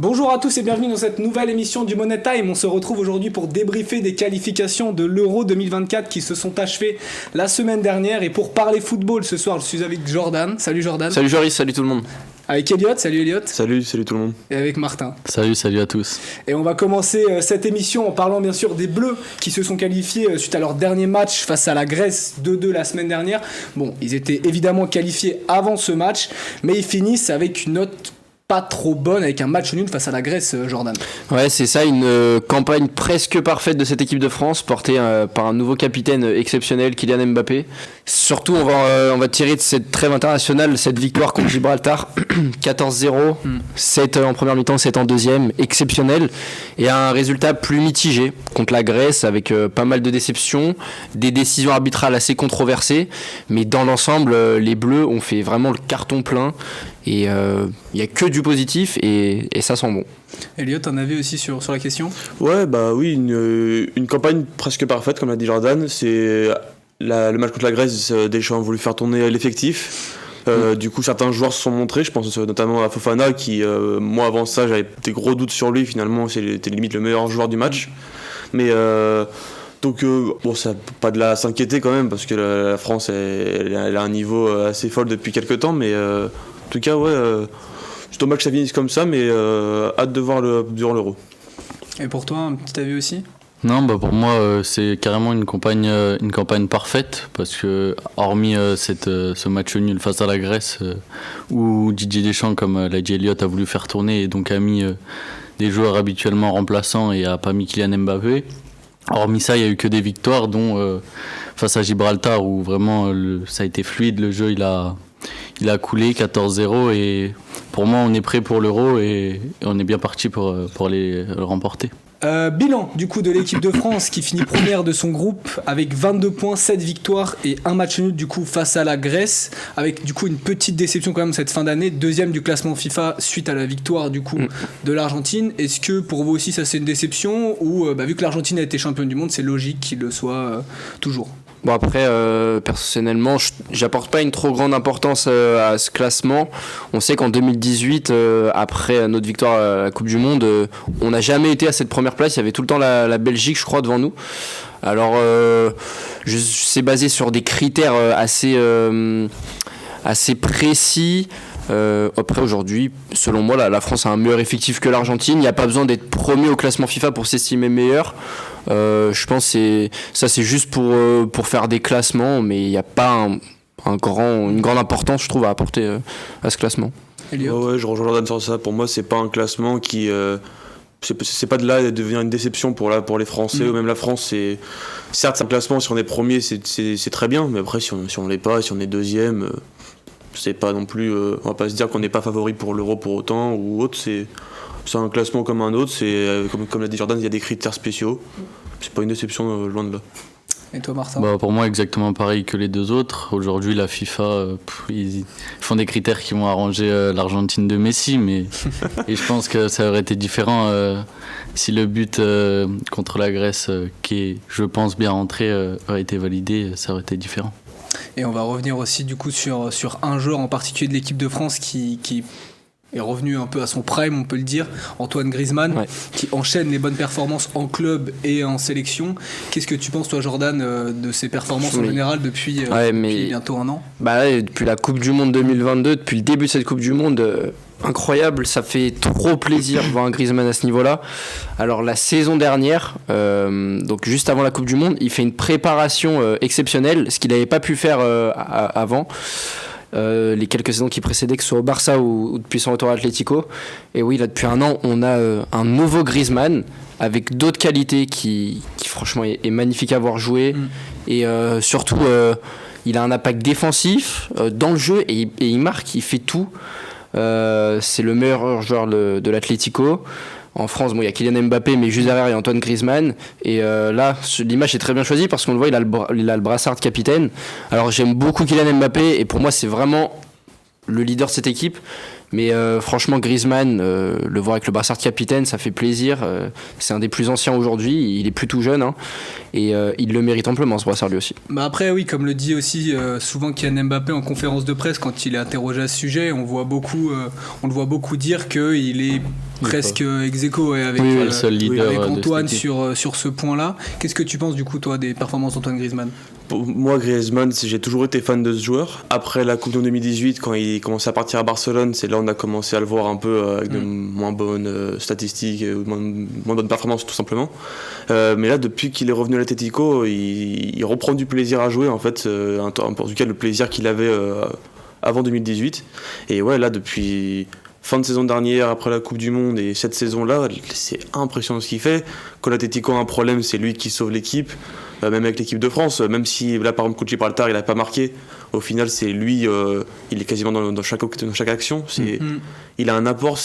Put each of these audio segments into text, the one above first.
Bonjour à tous et bienvenue dans cette nouvelle émission du Money Time. On se retrouve aujourd'hui pour débriefer des qualifications de l'Euro 2024 qui se sont achevées la semaine dernière. Et pour parler football ce soir, je suis avec Jordan. Salut Jordan. Salut Joris, salut tout le monde. Avec Elliot. Salut Elliot. Salut tout le monde. Et avec Martin. Salut à tous. Et on va commencer cette émission en parlant bien sûr des Bleus qui se sont qualifiés suite à leur dernier match face à la Grèce 2-2 la semaine dernière. Bon, ils étaient évidemment qualifiés avant ce match, mais ils finissent avec une note pas trop bonne avec un match nul face à la Grèce, Jordan. Ouais, c'est ça, une campagne presque parfaite de cette équipe de France, portée par un nouveau capitaine exceptionnel, Kylian Mbappé. Surtout, on va tirer de cette trêve internationale cette victoire contre Gibraltar, 14-0, 7 en première mi-temps, 7 en deuxième, exceptionnel. Et un résultat plus mitigé contre la Grèce, avec pas mal de déceptions, des décisions arbitrales assez controversées. Mais dans l'ensemble, les Bleus ont fait vraiment le carton plein. Et il n'y a que du positif et ça sent bon. Elliot, t'en avais aussi sur la question ? Ouais, bah oui, une campagne presque parfaite, comme l'a dit Jordan. C'est le match contre la Grèce, Deschamps a voulu faire tourner l'effectif. Du coup, certains joueurs se sont montrés, je pense notamment à Fofana, qui, moi avant ça, j'avais des gros doutes sur lui. Finalement, c'était limite le meilleur joueur du match. Mais donc, bon, ça pas de là à s'inquiéter quand même, parce que la France, elle a un niveau assez fol depuis quelques temps, mais en tout cas, ouais, c'est dommage que ça finisse comme ça, mais hâte de voir durant l'Euro. Et pour toi, un petit avis aussi ? Non, pour moi, c'est carrément une campagne parfaite, parce que hormis ce match nul face à la Grèce, où Didier Deschamps, comme l'a dit Elliot, a voulu faire tourner et donc a mis des joueurs habituellement remplaçants et a pas mis Kylian Mbappé. Hormis ça, il n'y a eu que des victoires, dont face à Gibraltar, où vraiment ça a été fluide, le jeu il a coulé 14-0 et pour moi on est prêt pour l'Euro et on est bien parti pour le remporter. Bilan du coup de l'équipe de France qui finit première de son groupe avec 22 points, 7 victoires et un match nul du coup face à la Grèce, avec du coup une petite déception quand même cette fin d'année, deuxième du classement FIFA suite à la victoire du coup de l'Argentine. Est-ce que pour vous aussi ça c'est une déception ou vu que l'Argentine a été championne du monde c'est logique qu'il le soit toujours ? Bon après, personnellement, j'apporte pas une trop grande importance à ce classement. On sait qu'en 2018, après notre victoire à la Coupe du Monde, on n'a jamais été à cette première place. Il y avait tout le temps la Belgique, je crois, devant nous. Alors, c'est basé sur des critères assez précis. Après aujourd'hui, selon moi, la France a un meilleur effectif que l'Argentine. Il n'y a pas besoin d'être premier au classement FIFA pour s'estimer meilleur. Je pense que c'est juste pour faire des classements, mais il n'y a pas une grande importance, je trouve, à apporter à ce classement. Ouais, je rejoins Jordan sur ça. Pour moi, c'est pas un classement qui c'est pas de là de devenir une déception pour les Français ou même la France. Certes, c'est un classement, si on est premier, c'est très bien, mais après, si on l'est pas, si on est deuxième, c'est pas non plus, on va pas se dire qu'on n'est pas favori pour l'Euro pour autant ou autre. C'est un classement comme un autre. C'est comme l'a dit Jordan, il y a des critères spéciaux. C'est pas une déception, loin de là. Et toi Martin ? Pour moi exactement pareil que les deux autres. Aujourd'hui la FIFA ils font des critères qui vont arranger l'Argentine de Messi, mais et je pense que ça aurait été différent si le but contre la Grèce qui est je pense bien rentré aurait été validé, ça aurait été différent. Et on va revenir aussi du coup sur un joueur en particulier de l'équipe de France qui est revenu un peu à son prime, on peut le dire, Antoine Griezmann, qui enchaîne les bonnes performances en club et en sélection. Qu'est-ce que tu penses toi Jordan de ses performances en général depuis bientôt un an ? Depuis la Coupe du Monde 2022, depuis le début de cette Coupe du Monde, incroyable, ça fait trop plaisir de voir un Griezmann à ce niveau-là. Alors la saison dernière, donc juste avant la Coupe du Monde, il fait une préparation exceptionnelle, ce qu'il n'avait pas pu faire avant. Les quelques saisons qui précédaient, que ce soit au Barça ou depuis son retour à Atlético. Et oui, là depuis un an, on a un nouveau Griezmann avec d'autres qualités qui franchement est magnifique à voir jouer. Et surtout, il a un impact défensif dans le jeu et il marque, il fait tout. C'est le meilleur joueur de l'Atlético. En France, il y a Kylian Mbappé, mais juste derrière, il y a Antoine Griezmann. Et là, l'image est très bien choisie parce qu'on le voit, il a le brassard de capitaine. Alors, j'aime beaucoup Kylian Mbappé et pour moi, c'est vraiment le leader de cette équipe. Mais franchement, Griezmann, le voir avec le brassard de capitaine, ça fait plaisir. C'est un des plus anciens aujourd'hui, il est plus tout jeune. et il le mérite amplement ce brassard lui aussi. Bah après oui, comme le dit aussi souvent Kylian Mbappé en conférence de presse quand il est interrogé à ce sujet, on le voit beaucoup dire qu'il est presque ex aequo avec, le seul leader avec de Antoine cette équipe. sur ce point-là. Qu'est-ce que tu penses du coup toi des performances d'Antoine Griezmann? Pour moi, Griezmann, j'ai toujours été fan de ce joueur. Après la Coupe du Monde 2018, quand il commençait à partir à Barcelone, c'est là où on a commencé à le voir un peu avec de moins bonnes statistiques, moins bonnes performances tout simplement. Mais là, depuis qu'il est revenu à l'Atlético, il reprend du plaisir à jouer en fait, en tout cas le plaisir qu'il avait avant 2018. Et ouais, là depuis fin de saison dernière, après la Coupe du Monde et cette saison-là, c'est impressionnant ce qu'il fait. Quand l'Atlético a un problème, c'est lui qui sauve l'équipe. Même avec l'équipe de France, même si là par exemple contre Gibraltar il n'a pas marqué, au final c'est lui, il est quasiment dans chaque action. Il a un apport,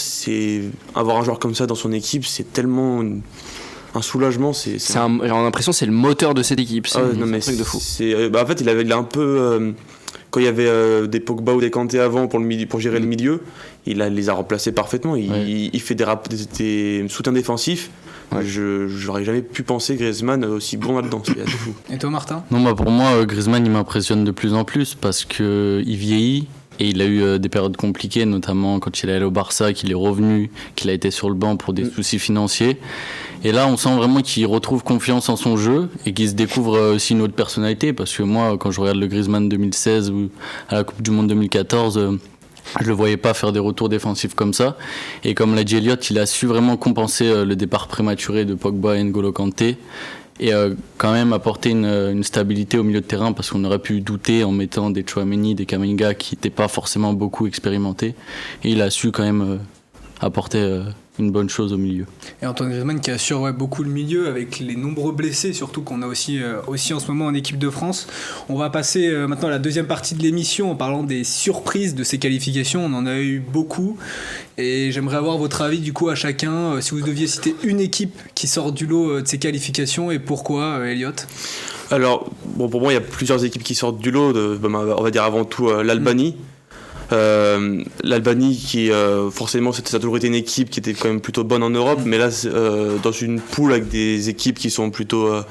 avoir un joueur comme ça dans son équipe, c'est tellement un soulagement. J'ai l'impression que c'est le moteur de cette équipe, c'est un truc de fou. En fait il a un peu... quand il y avait des Pogba ou des Kanté avant pour gérer le milieu, il les a remplacés parfaitement. Il fait des soutiens défensifs. Ouais. J'aurais jamais pu penser Griezmann aussi bon là-dedans, c'est assez fou. Et toi Martin? Non, pour moi Griezmann il m'impressionne de plus en plus parce qu'il vieillit et il a eu des périodes compliquées, notamment quand il est allé au Barça, qu'il est revenu, qu'il a été sur le banc pour des soucis financiers. Et là on sent vraiment qu'il retrouve confiance en son jeu et qu'il se découvre aussi une autre personnalité, parce que moi quand je regarde le Griezmann 2016 ou à la Coupe du Monde 2014, je le voyais pas faire des retours défensifs comme ça. Et comme l'a dit Elliot, il a su vraiment compenser le départ prématuré de Pogba et N'Golo Kanté et quand même apporter une stabilité au milieu de terrain, parce qu'on aurait pu douter en mettant des Tchouaméni, des Kamavinga qui n'étaient pas forcément beaucoup expérimentés. Et il a su quand même apporter une bonne chose au milieu. Et Antoine Griezmann qui assure beaucoup le milieu avec les nombreux blessés, surtout qu'on a aussi en ce moment en équipe de France. On va passer maintenant à la deuxième partie de l'émission en parlant des surprises de ces qualifications. On en a eu beaucoup et j'aimerais avoir votre avis du coup à chacun, si vous deviez citer une équipe qui sort du lot de ces qualifications et pourquoi, Elliot? Alors pour moi il y a plusieurs équipes qui sortent du lot, on va dire avant tout l'Albanie. L'Albanie qui forcément ça a toujours été une équipe qui était quand même plutôt bonne en Europe, mais là dans une poule avec des équipes qui sont plutôt on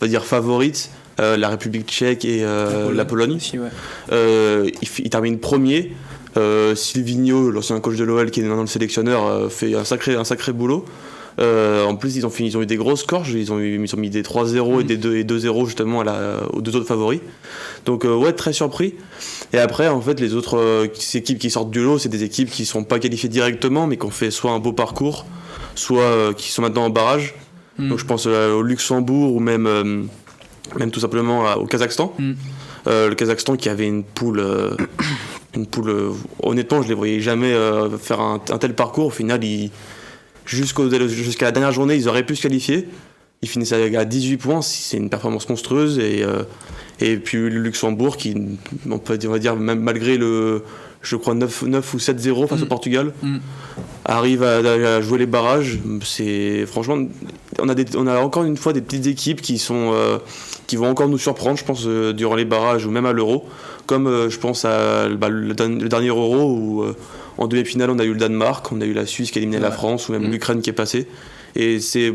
va dire favorites, la République tchèque et la Pologne aussi, ouais. Il termine premier. Silvinho, l'ancien coach de l'OL qui est maintenant le sélectionneur, fait un sacré boulot. En plus ils ont eu des gros scores, ils ont mis des 3-0 et des 2-0 justement aux deux autres favoris, donc ouais, très surpris. Et après en fait les autres équipes qui sortent du lot, c'est des équipes qui sont pas qualifiées directement mais qui ont fait soit un beau parcours, soit qui sont maintenant en barrage. Donc je pense au Luxembourg ou même tout simplement au Kazakhstan. Le Kazakhstan qui avait une poule honnêtement je les voyais jamais faire un tel parcours. Au final jusqu'à la dernière journée, ils auraient pu se qualifier. Ils finissaient à 18 points, c'est une performance monstrueuse. Et puis le Luxembourg, qui, on va dire, même malgré je crois 9 ou 7-0 face au Portugal, arrive à jouer les barrages. Franchement, on a encore une fois des petites équipes qui vont encore nous surprendre, je pense, durant les barrages ou même à l'Euro. Comme je pense à le dernier Euro où en demi-finale on a eu le Danemark, on a eu la Suisse qui a éliminé la France ou même l'Ukraine qui est passée. Et c'est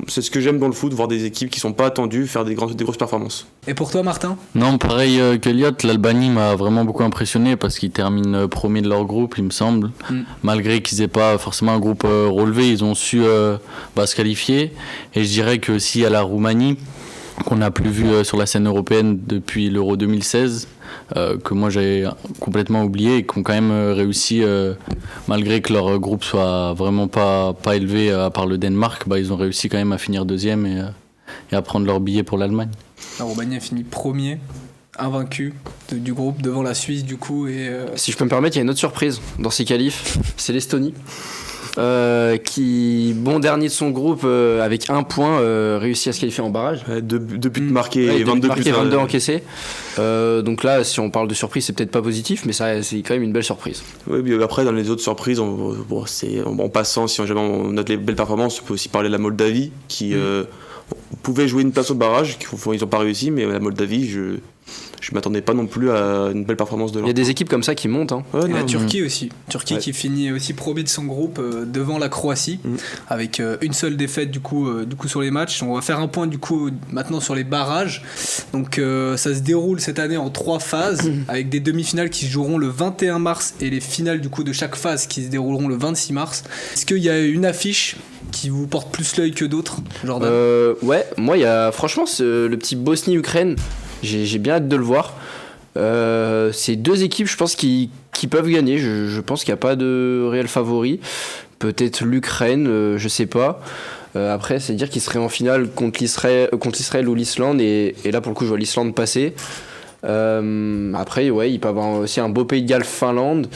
ce que j'aime dans le foot, voir des équipes qui sont pas attendues faire des grosses performances. Et pour toi Martin? Non, pareil qu'Eliott, l'Albanie m'a vraiment beaucoup impressionné parce qu'ils terminent premier de leur groupe, il me semble. Malgré qu'ils aient pas forcément un groupe relevé, ils ont su se qualifier. Et je dirais que aussi à la Roumanie, qu'on n'a plus vu sur la scène européenne depuis l'Euro 2016, que moi j'avais complètement oublié, et qui ont quand même réussi, malgré que leur groupe soit vraiment pas élevé à part le Danemark, ils ont réussi quand même à finir deuxième et à prendre leur billet pour l'Allemagne. La Roumanie a fini premier, invaincu du groupe devant la Suisse du coup. Si je peux me permettre, il y a une autre surprise dans ces qualifs, c'est l'Estonie. Qui, dernier de son groupe avec 1 point, réussit à se qualifier en barrage. 2 buts marqués et 22 buts 22 encaissés. Donc là, si on parle de surprise, c'est peut-être pas positif, mais ça, c'est quand même une belle surprise. Oui, mais après, dans les autres surprises, en passant, si jamais on note les belles performances, on peut aussi parler de la Moldavie, qui pouvaient jouer une place au barrage. Ils n'ont pas réussi, mais la Moldavie, je m'attendais pas non plus à une belle performance de leur Il y a des équipes comme ça qui montent. Hein. Et la Turquie aussi. Turquie qui finit aussi premier de son groupe devant la Croatie avec une seule défaite du coup sur les matchs. On va faire un point du coup maintenant sur les barrages. Donc ça se déroule cette année en 3 phases avec des demi-finales qui se joueront le 21 mars et les finales du coup de chaque phase qui se dérouleront le 26 mars. Est-ce qu'il y a une affiche qui vous porte plus l'œil que d'autres, Jordan? Ouais, moi il y a franchement le petit Bosnie-Ukraine. J'ai bien hâte de le voir. C'est 2 équipes, je pense, qui peuvent gagner. Je pense qu'il n'y a pas de réel favori. Peut-être l'Ukraine, je sais pas. Après, c'est dire qu'ils seraient en finale contre l'Israël ou l'Islande. Et là, pour le coup, je vois l'Islande passer. Après, ouais, il peut y avoir aussi un beau Pays de Galles, Finlande.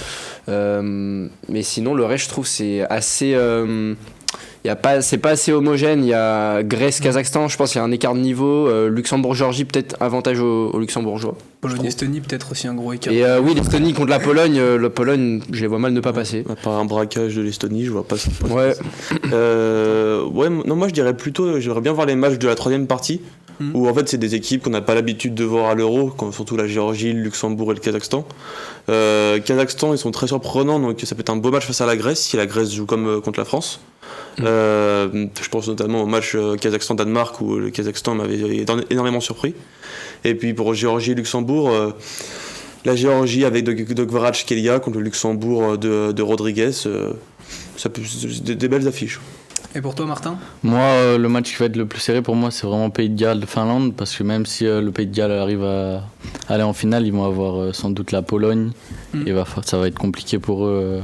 Mais sinon, le reste, je trouve, c'est assez... c'est pas assez homogène. Il y a Grèce, Kazakhstan, je pense qu'il y a un écart de niveau. Luxembourg, Géorgie, peut-être avantage aux Luxembourgeois. Pologne, Estonie, peut-être aussi un gros écart. Et oui, l'Estonie contre la Pologne, je les vois mal ne pas passer. À part un braquage de l'Estonie, je vois pas ça. Ouais. Non, moi je dirais plutôt, j'aimerais bien voir les matchs de la 3e partie. Où en fait c'est des équipes qu'on n'a pas l'habitude de voir à l'Euro, comme surtout la Géorgie, le Luxembourg et le Kazakhstan. Kazakhstan, ils sont très surprenants, donc ça peut être un beau match face à la Grèce si la Grèce joue comme contre la France. Je pense notamment au match Kazakhstan-Danemark où le Kazakhstan m'avait énormément surpris. Et puis pour Géorgie et Luxembourg, la Géorgie avec de Kvaratskhelia contre le Luxembourg de Rodriguez, ça peut des belles affiches. Et pour toi, Martin? Moi, le match qui va être le plus serré pour moi, c'est vraiment Pays de Galles, Finlande, parce que même si le Pays de Galles arrive à aller en finale, ils vont avoir sans doute la Pologne, et ça va être compliqué pour eux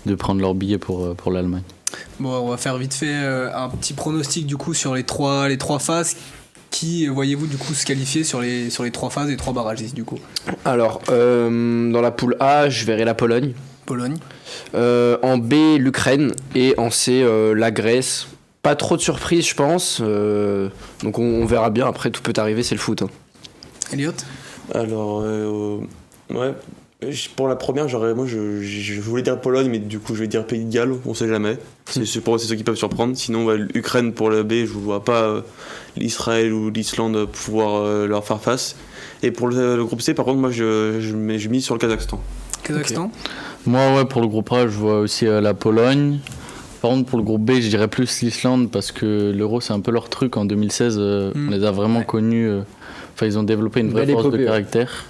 de prendre leur billet pour l'Allemagne. Bon, on va faire vite fait un petit pronostic du coup sur les trois phases. Qui voyez-vous du coup se qualifier sur les 3 phases et 3 barrages du coup? Alors, dans la poule A, je verrai la Pologne. En B, l'Ukraine. Et en C, la Grèce. Pas trop de surprises, je pense. Donc on verra bien. Après, tout peut arriver, c'est le foot. Hein. Elliot? Alors, ouais. Pour la première, je voulais dire Pologne, mais du coup, je vais dire Pays de Galles, on sait jamais. Pour eux, c'est ceux qui peuvent surprendre. Sinon, l'Ukraine pour le B, je ne vois pas l'Israël ou l'Islande pouvoir leur faire face. Et pour le groupe C, par contre, moi, je mise sur le Kazakhstan. Kazakhstan? Okay. Moi, ouais, pour le groupe A, je vois aussi la Pologne. Par contre, pour le groupe B, je dirais plus l'Islande parce que l'Euro, c'est un peu leur truc. En 2016, on les a vraiment connus. Ils ont développé une vraie force de caractère.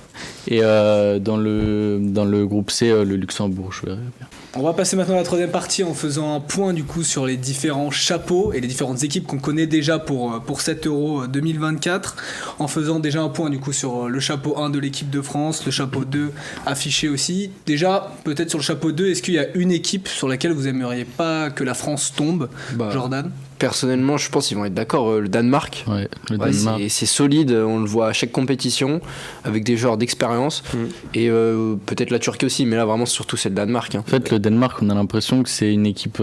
Et dans le groupe C, le Luxembourg, je verrai bien. On va passer maintenant à la 3e partie en faisant un point du coup sur les différents chapeaux et les différentes équipes qu'on connaît déjà pour cet Euro 2024. En faisant déjà un point du coup sur le chapeau 1 de l'équipe de France, le chapeau 2 affiché aussi. Déjà, peut-être sur le chapeau 2, est-ce qu'il y a une équipe sur laquelle vous aimeriez pas que la France tombe, Jordan? Personnellement, je pense qu'ils vont être d'accord. Le Danemark, Danemark. C'est solide, on le voit à chaque compétition, avec des joueurs d'expérience. Et peut-être la Turquie aussi, mais là vraiment surtout c'est le Danemark. Hein. En fait, le Danemark, on a l'impression que c'est une équipe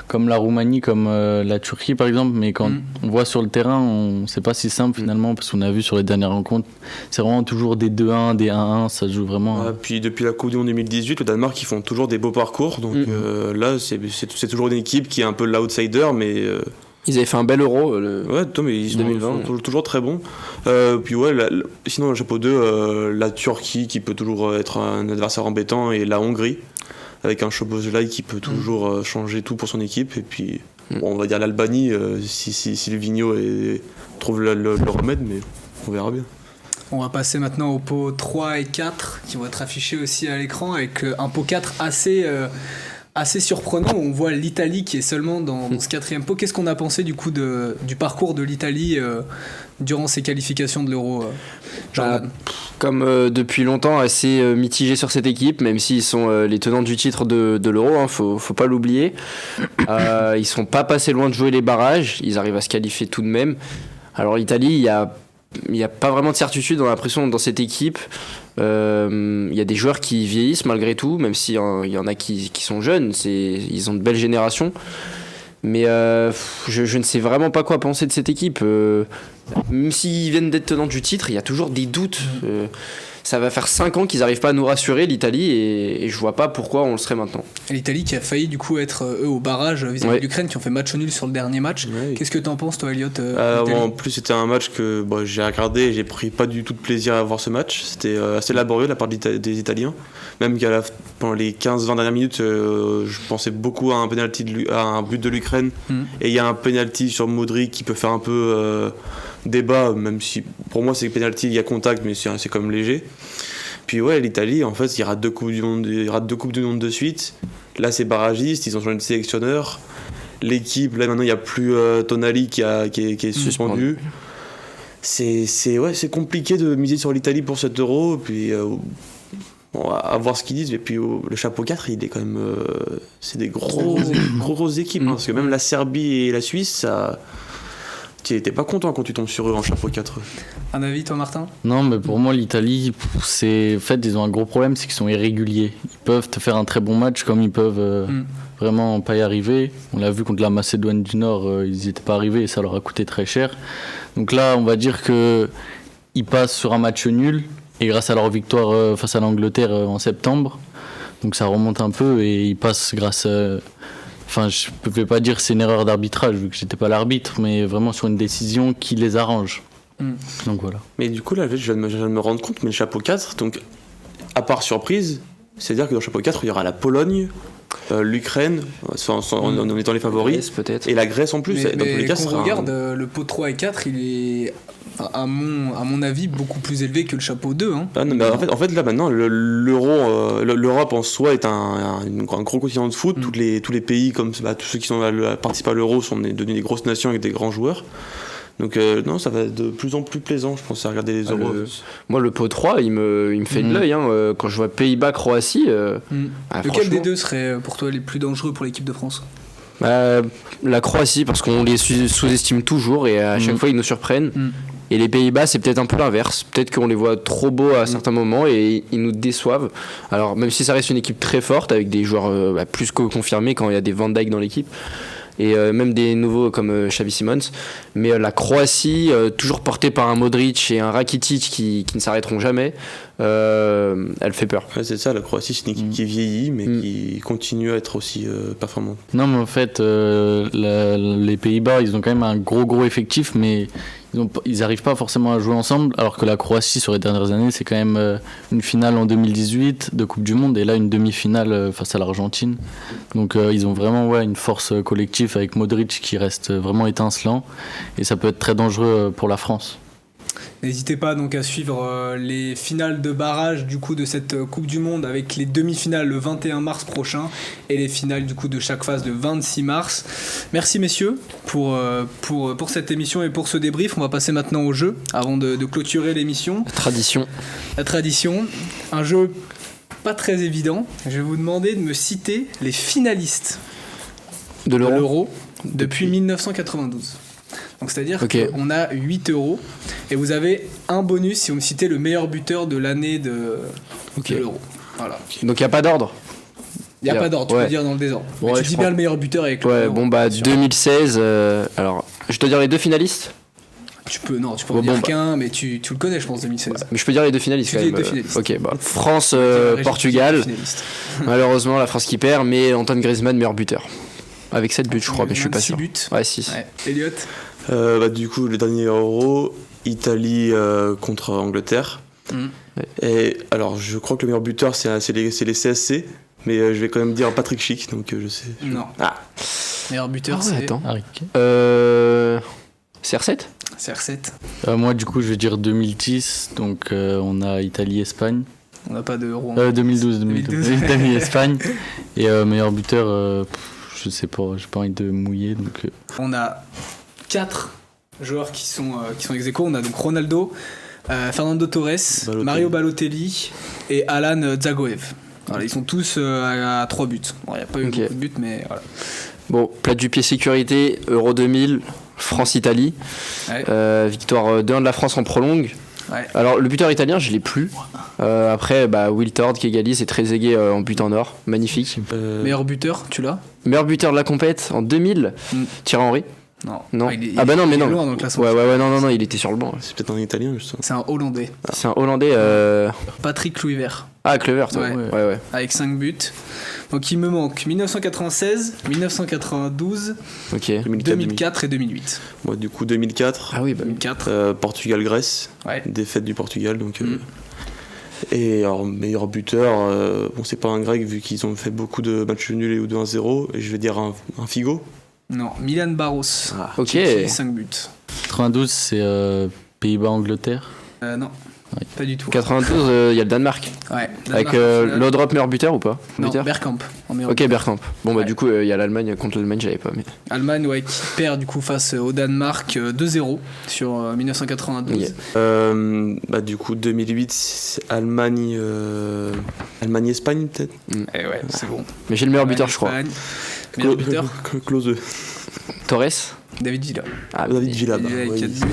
comme la Roumanie, comme la Turquie par exemple, mais quand on voit sur le terrain, c'est pas si simple finalement, parce qu'on a vu sur les dernières rencontres, c'est vraiment toujours des 2-1, des 1-1, ça se joue vraiment. Puis depuis la Coupe du Monde 2018, le Danemark, ils font toujours des beaux parcours, donc là c'est toujours une équipe qui est un peu l'outsider, mais... Ils avaient fait un bel Euro. Mais ils sont toujours très bons. Puis sinon, le chapeau 2, la Turquie qui peut toujours être un adversaire embêtant, et la Hongrie, avec un Szoboszlai qui peut toujours changer tout pour son équipe. Et puis, on va dire l'Albanie, si le Vigno trouve le remède, mais on verra bien. On va passer maintenant au pot 3 et 4, qui vont être affichés aussi à l'écran, avec un pot 4 assez surprenant. On voit l'Italie qui est seulement dans ce 4e pot. Qu'est-ce qu'on a pensé du coup du parcours de l'Italie durant ses qualifications de l'Euro, Jordan? Comme depuis longtemps, assez mitigé sur cette équipe, même s'ils sont les tenants du titre de l'Euro, hein, faut pas l'oublier. Ils sont pas passés loin de jouer les barrages, ils arrivent à se qualifier tout de même. Alors l'Italie, il y a pas vraiment de certitude, on a l'impression, dans cette équipe. Il y a des joueurs qui vieillissent malgré tout, même s'il y en a qui sont jeunes, ils ont de belles générations. Mais je ne sais vraiment pas quoi penser de cette équipe. Même s'ils viennent d'être tenants du titre, il y a toujours des doutes. ça va faire 5 ans qu'ils n'arrivent pas à nous rassurer, l'Italie, et je vois pas pourquoi on le serait maintenant. Et l'Italie qui a failli du coup être eux au barrage vis-à-vis de l'Ukraine, qui ont fait match nul sur le dernier match. Ouais. Qu'est-ce que t'en penses toi, Elliot? En plus, c'était un match que j'ai regardé et j'ai pris pas du tout de plaisir à voir ce match. C'était assez laborieux de la part des Italiens. Même pendant les 15-20 dernières minutes, je pensais beaucoup à un but de l'Ukraine. Et il y a un penalty sur Modric qui peut faire un peu débat, même si pour moi c'est penalty, il y a contact, mais c'est quand même léger. Puis ouais, l'Italie, en fait, il rate 2 coupes du monde de suite. Là, c'est barragiste, ils ont changé de sélectionneur. L'équipe, là maintenant, il n'y a plus Tonali qui est suspendu. C'est compliqué de miser sur l'Italie pour cet Euro. Puis à voir ce qu'ils disent. Et puis le chapeau 4, il est quand même. C'est des grosses équipes. Hein, parce que même la Serbie et la Suisse, ça. T'es pas content quand tu tombes sur eux en chapeau 4. Un avis, toi, Martin? Non, mais pour moi, l'Italie, en fait, ils ont un gros problème, c'est qu'ils sont irréguliers. Ils peuvent te faire un très bon match, comme ils peuvent vraiment pas y arriver. On l'a vu contre la Macédoine du Nord, ils n'y étaient pas arrivés et ça leur a coûté très cher. Donc là, on va dire qu'ils passent sur un match nul, et grâce à leur victoire face à l'Angleterre en septembre, donc ça remonte un peu et ils passent grâce à... Enfin, je ne peux pas dire que c'est une erreur d'arbitrage vu que j'étais pas l'arbitre, mais vraiment sur une décision qui les arrange. Donc voilà. Mais du coup, là, je viens de me rendre compte, mais le chapeau 4, donc, à part surprise, c'est-à-dire que dans le chapeau 4, il y aura la Pologne, l'Ukraine, en étant les favoris, Grèce, peut-être. et la Grèce en plus. Mais dans tous les cas, quand on regarde, le pot 3 et 4, il est, à mon avis, beaucoup plus élevé que le chapeau 2. Hein. Ah non, mais en fait, là maintenant, l'Europe en soi est un gros continent de foot. Tous les pays, comme tous ceux qui sont participent à l'Euro, sont devenus des grosses nations avec des grands joueurs. Donc non, ça va être de plus en plus plaisant, je pense, à regarder les Euros. Moi, le pot 3, il me fait de l'œil. Hein. Quand je vois Pays-Bas, Croatie. Lequel des deux serait pour toi les plus dangereux pour l'équipe de France? La Croatie, parce qu'on les sous-estime toujours et à chaque fois ils nous surprennent. Et les Pays-Bas, c'est peut-être un peu l'inverse. Peut-être qu'on les voit trop beaux à certains moments et ils nous déçoivent. Alors, même si ça reste une équipe très forte avec des joueurs plus que confirmés quand il y a des Van Dijk dans l'équipe. Et même des nouveaux comme Xavi Simons, mais la Croatie toujours portée par un Modric et un Rakitic qui ne s'arrêteront jamais, elle fait peur. Ouais, c'est ça, la Croatie c'est une équipe qui vieillit mais qui continue à être aussi performante. Non, mais en fait les Pays-Bas, ils ont quand même un gros effectif, mais ils n'arrivent pas forcément à jouer ensemble, alors que la Croatie sur les dernières années, c'est quand même une finale en 2018 de Coupe du Monde et là une demi-finale face à l'Argentine. Donc ils ont vraiment une force collective avec Modric qui reste vraiment étincelant et ça peut être très dangereux pour la France. N'hésitez pas donc à suivre les finales de barrage du coup de cette Coupe du Monde avec les demi-finales le 21 mars prochain et les finales du coup de chaque phase le 26 mars. Merci messieurs pour cette émission et pour ce débrief. On va passer maintenant au jeu avant de clôturer l'émission. La tradition, un jeu pas très évident. Je vais vous demander de me citer les finalistes de l'Euro depuis 1992. Donc c'est-à-dire qu'on a 8 euros et vous avez un bonus si vous me citez le meilleur buteur de l'année de l'Euro. Voilà. Donc il n'y a pas d'ordre? Il n'y a pas d'ordre, tu peux dire dans le désordre. Mais tu dis bien le meilleur buteur avec le 2016, alors je dois dire les deux finalistes? Tu peux en dire qu'un, mais tu le connais je pense 2016. Mais je peux dire les deux finalistes quand même. Les deux finalistes. Ok, France, Portugal. Malheureusement la France qui perd, mais Antoine Griezmann meilleur buteur. Avec 7 buts je crois, mais je suis pas sûr. 6 buts. Ouais, 6. Ouais. Elliot? Du coup, le dernier Euro, Italie contre Angleterre. Et alors, je crois que le meilleur buteur, c'est les CSC, mais je vais quand même dire Patrick Schick, donc je sais. Non. Meilleur buteur, c'est. Attends. CR7 CR7. Moi, du coup, je vais dire 2010, donc on a Italie-Espagne. On n'a pas d'Euro. 2012. Italie-Espagne. Et meilleur buteur, je sais pas, j'ai pas envie de mouiller. Donc, On a 4 joueurs qui sont ex aequo. On a donc Ronaldo, Fernando Torres, Mario Balotelli et Alan Zagoev. Voilà, ils sont tous à 3 buts. Bon, il n'y a pas eu beaucoup de buts, mais voilà. Bon, plat du pied sécurité, Euro 2000, France-Italie. Victoire 2-1 de la France en prolongue. Ouais. Alors, le buteur italien, je l'ai plus. Après, Wiltord qui égalise et Trezeguet en but en or. Magnifique. Meilleur buteur, tu l'as? Meilleur buteur de la compète en 2000, Thierry Henry. Non. Non. Il est- Ah bah non, mais il est non. loin dans le classement. Ouais, non, il était sur le banc. C'est peut-être un Italien, justement. C'est un Hollandais. C'est un Hollandais. Patrick Kluivert, Ah, Kluivert, ouais. Ouais. Ouais. avec 5 buts. Donc il me manque 1996, 1992, Ok. 2004 et 2008. Moi, du coup, 2004. Ah oui, bah. 2004, Portugal-Grèce. ouais. Défaite du Portugal. Donc, Et alors, meilleur buteur, bon, c'est pas un grec vu qu'ils ont fait beaucoup de matchs nuls ou de 1-0. Et je vais dire un Figo. Non, Milan Barros. Ok. Qui a 5 buts. 92, c'est Pays-Bas-Angleterre. Non, Ouais. pas du tout. 92, il y a le Danemark. Ouais. Avec Danemark, au final. l'Odrop meilleur buteur ou pas? Non, Buteur Bergkamp. En meilleur Ok, Bergkamp. Bon, bah, Ouais. du coup, il y a l'Allemagne. Contre l'Allemagne, j'avais pas. Mais... Allemagne, ouais, qui perd du coup face au Danemark 2-0 sur 1992. Yeah. Bah, du coup, 2008, c'est Allemagne. Allemagne-Espagne, peut-être. Et ouais, c'est bon. Mais j'ai le meilleur buteur, je crois. Espagne. Meilleur buteur, Close. Torres. David Villa. Ah, David Villa. Il avec ouais. 4 buts.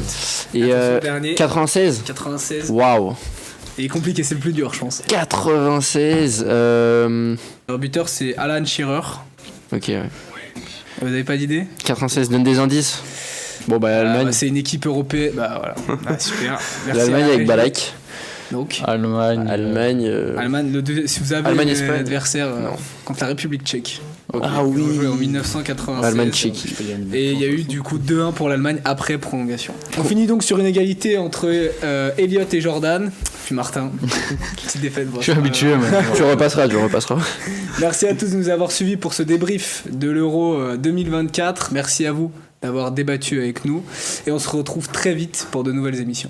Et Attention, dernier, 96. 96. Waouh. Et compliqué, c'est le plus dur, je pense. 96. Meilleur buteur, c'est Alan Shearer. Ok, ouais. Vous avez pas d'idée? 96, donne des indices. Bon, bah, l'Allemagne. Bah, c'est une équipe européenne. Bah voilà. Bah, super. Merci L'Allemagne à la avec régie. Balak. Donc, Allemagne. Allemagne. Allemagne, si vous avez Allemagne, un Espagne. adversaire Non. contre la République tchèque. Ok. Ah oui. Ils ont joué en 1996. Allemagne tchèque. Et il y a eu du coup 2-1 pour l'Allemagne après prolongation. On finit donc sur une égalité entre Elliot et Jordan. Puis Martin. Petite défaite. Je suis habitué, mais. Tu repasseras. Merci à tous de nous avoir suivis pour ce débrief de l'Euro 2024. Merci à vous d'avoir débattu avec nous. Et on se retrouve très vite pour de nouvelles émissions.